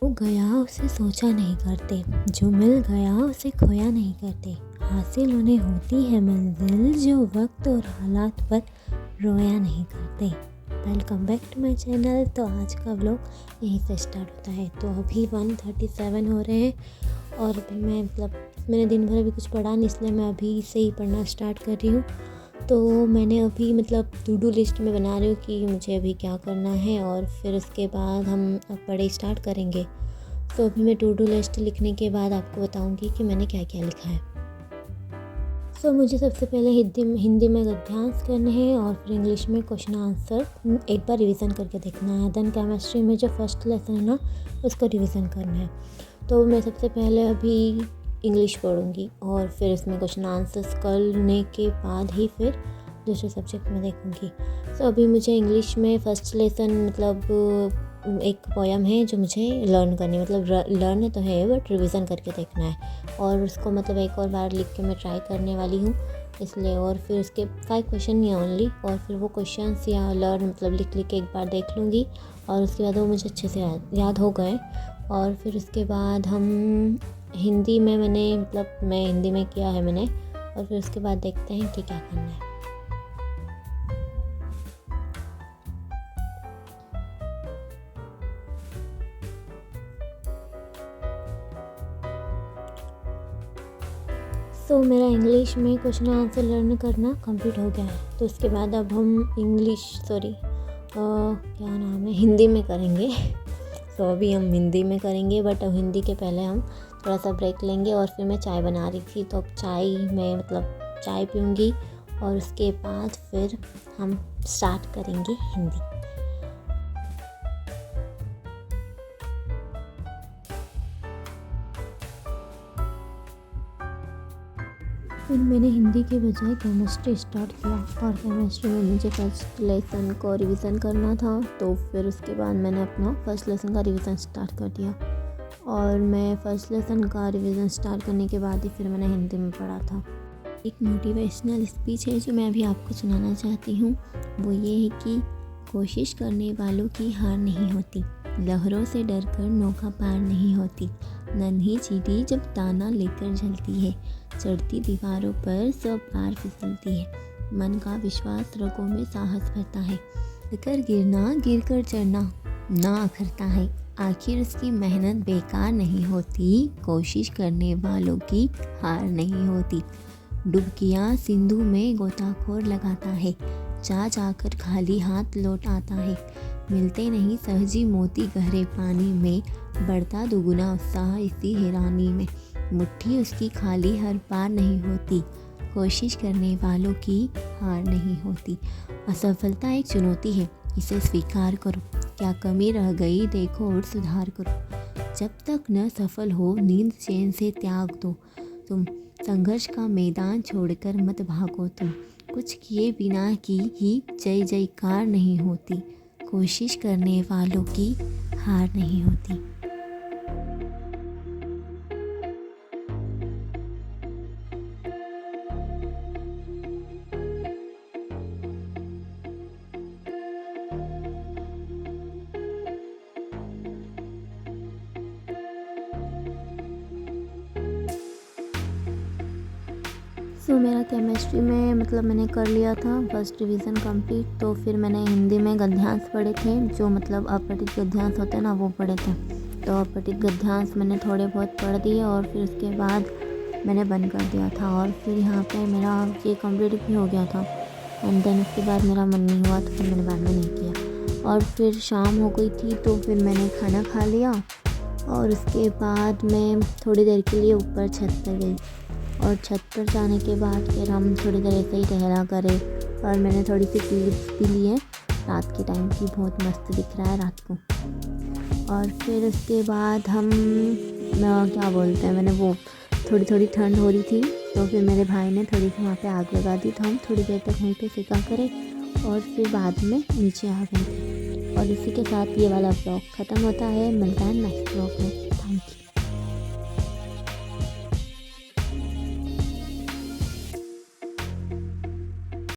जो गया उसे सोचा नहीं करते, जो मिल गया उसे खोया नहीं करते। हासिल उन्हें होती है मंजिल जो वक्त और हालात पर रोया नहीं करते। Welcome back to my channel. तो आज का व्लॉग यहीं से स्टार्ट होता है। तो अभी 1:37 हो रहे हैं और अभी मैंने दिन भर अभी कुछ पढ़ा नहीं, इसलिए मैं अभी से ही पढ़ना स्टार्ट कर रही हूँ। तो मैंने अभी टू डू लिस्ट में बना रही हूँ कि मुझे अभी क्या करना है और फिर उसके बाद हम अब पढ़ाई स्टार्ट करेंगे। तो अभी मैं टू डू लिस्ट लिखने के बाद आपको बताऊँगी कि मैंने क्या क्या लिखा है। तो मुझे सबसे पहले हिंदी में गद्यांश करने हैं और फिर इंग्लिश में क्वेश्चन आंसर एक बार रिवीजन करके देखना है। देन केमिस्ट्री में जो फर्स्ट लेसन है ना, उसको रिवीजन करना है। तो मैं सबसे पहले अभी इंग्लिश पढ़ूंगी और फिर इसमें क्वेश्चन आंसर्स करने के बाद ही फिर दूसरे सब्जेक्ट में देखूंगी। तो अभी मुझे इंग्लिश में फ़र्स्ट लेसन एक पोयम है जो मुझे लर्न करनी है, लर्न तो है बट रिवीजन करके देखना है और उसको एक और बार लिख के मैं ट्राई करने वाली हूँ इसलिए। और फिर उसके 5 क्वेश्चन या ओनली, और फिर वो क्वेश्चंस या लर्न लिख के एक बार देख लूँगी और उसके बाद वो मुझे अच्छे से याद हो गए। और फिर उसके बाद हम हिंदी में मैं हिंदी में किया है मैंने, और फिर उसके बाद देखते हैं कि क्या करना है। तो मेरा इंग्लिश में क्वेश्चन आंसर लर्न करना कंप्लीट हो गया है। तो उसके बाद अब हम हिंदी में करेंगे। तो अभी हम हिंदी में करेंगे बट अब हिंदी के पहले हम थोड़ा सा ब्रेक लेंगे। और फिर मैं चाय बना रही थी, तो चाय पीऊँगी और उसके बाद फिर हम स्टार्ट करेंगे हिंदी। फिर मैंने हिंदी के बजाय केमिस्ट्री स्टार्ट किया और केमिस्ट्री में मुझे फर्स्ट लेसन को रिवीजन करना था। तो फिर उसके बाद मैंने अपना फर्स्ट लेसन का रिवीजन स्टार्ट कर दिया और मैं फर्स्ट लेसन का रिवीजन स्टार्ट करने के बाद ही फिर मैंने हिंदी में पढ़ा था। एक मोटिवेशनल स्पीच है जो मैं अभी आपको सुनाना चाहती हूँ। वो ये है कि कोशिश करने वालों की हार नहीं होती, लहरों से डरकर नौका पार नहीं होती, नन्ही चींटी जब दाना लेकर जलती है, चढ़ती दीवारों पर सब पार फिसलती है, मन का विश्वास रगों में साहस भरता है, कर गिरना गिर कर चढ़ना ना अखरता है, आखिर उसकी मेहनत बेकार नहीं होती, कोशिश करने वालों की हार नहीं होती, डुबकियाँ सिंधु में गोताखोर लगाता है, जा जाकर खाली हाथ लौट आता है, मिलते नहीं सहजी मोती गहरे पानी में, बढ़ता दुगुना उत्साह इसी हैरानी में, मुट्ठी उसकी खाली हर पार नहीं होती, कोशिश करने वालों की हार नहीं होती। असफलता एक चुनौती है, इसे स्वीकार करो, क्या कमी रह गई देखो और सुधार करो, जब तक न सफल हो नींद चैन से त्याग दो तुम, संघर्ष का मैदान छोड़कर मत भागो तुम, कुछ किए बिना की ही जय जयकार नहीं होती, कोशिश करने वालों की हार नहीं होती। तो मेरा केमिस्ट्री में मैंने कर लिया था फर्स्ट रिवीजन कंप्लीट। तो फिर मैंने हिंदी में गद्यांश पढ़े थे, जो अपठित गद्यांश होते हैं ना, वो पढ़े थे। तो अपठित गद्यांश मैंने थोड़े बहुत पढ़ दिए और फिर उसके बाद मैंने बंद कर दिया था और फिर यहाँ पे मेरा ये कंप्लीट भी हो गया था। एंड देन उसके बाद मेरा मन नहीं हुआ तो फिर मैंने बाद में नहीं किया। और फिर शाम हो गई थी तो फिर मैंने खाना खा लिया और उसके बाद मैं थोड़ी देर के लिए ऊपर छत पर गई और छत पर जाने के बाद फिर हम थोड़ी देर ऐसे ही टहला करे और मैंने थोड़ी सी क्लिप्स भी ली है रात के टाइम की, बहुत मस्त दिख रहा है रात को। और फिर उसके बाद मैंने वो थोड़ी ठंड हो रही थी तो फिर मेरे भाई ने थोड़ी सी वहाँ पे आग लगा दी, तो हम थोड़ी देर तक वहीं पे सेका करे और फिर बाद में नीचे आ गए थे। और इसी के साथ ये वाला ब्लॉग ख़त्म होता है। मिलता है नेक्स्ट ब्लॉग में।